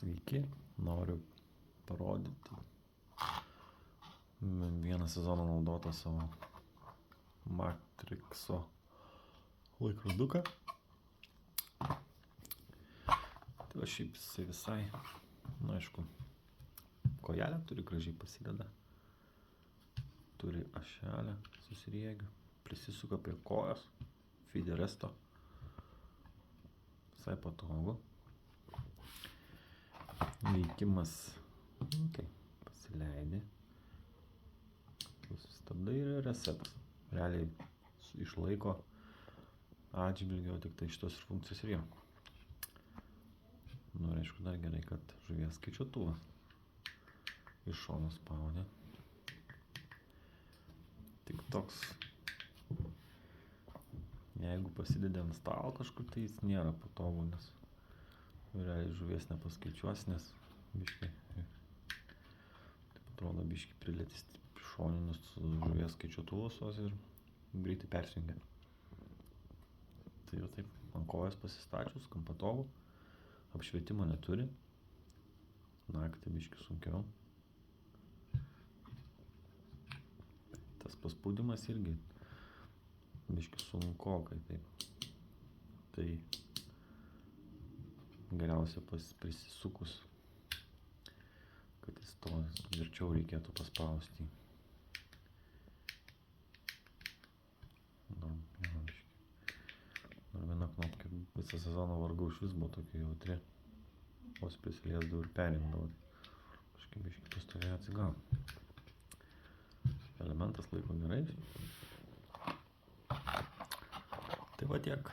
Sveiki, noriu parodyti vieną sezoną naudotą savo Matrixo laikroduką. Tai va šiaip jisai visai, aišku, kojelę turi, gražiai pasideda. Turi ašelę susiriegiu, prisisuka prie kojos, fideresto. Visai patogu. Veikimas, tai pasileidi, sustabdai ir resetas. Realiai išlaiko atžvilgio tik tai šitos funkcijos ir jau. Nu, aišku, dar gerai, kad žuvies skaičiuotuvas iš šono spaudė. Tik toks, jeigu pasidedi ant stalo kažkur, tai jis nėra patogu, nes realiai žuvies nepaskaičiuos, nes biškai, taip atrodo, biškai prilėtis šoninius žuvies skaičiuotuvus ir greitai persijungia. Tai jau taip, ant kojas pasistačius, kam patogu, apšvietimo neturi, naktį biškai sunkiau. Tas paspaudimas irgi biškai sunkokai, taip. Tai geriausia prisisukus, kad jis to tvirčiau reikėtų paspausti. Dar viena knopkė visą sezoną vargau iš vis buvo tokia jautri. Vos prisiliesdavau ir perimdavau. Kažkaip biškai pastovėjo atsigavo. Elementas laiko gerai. Tai va tiek.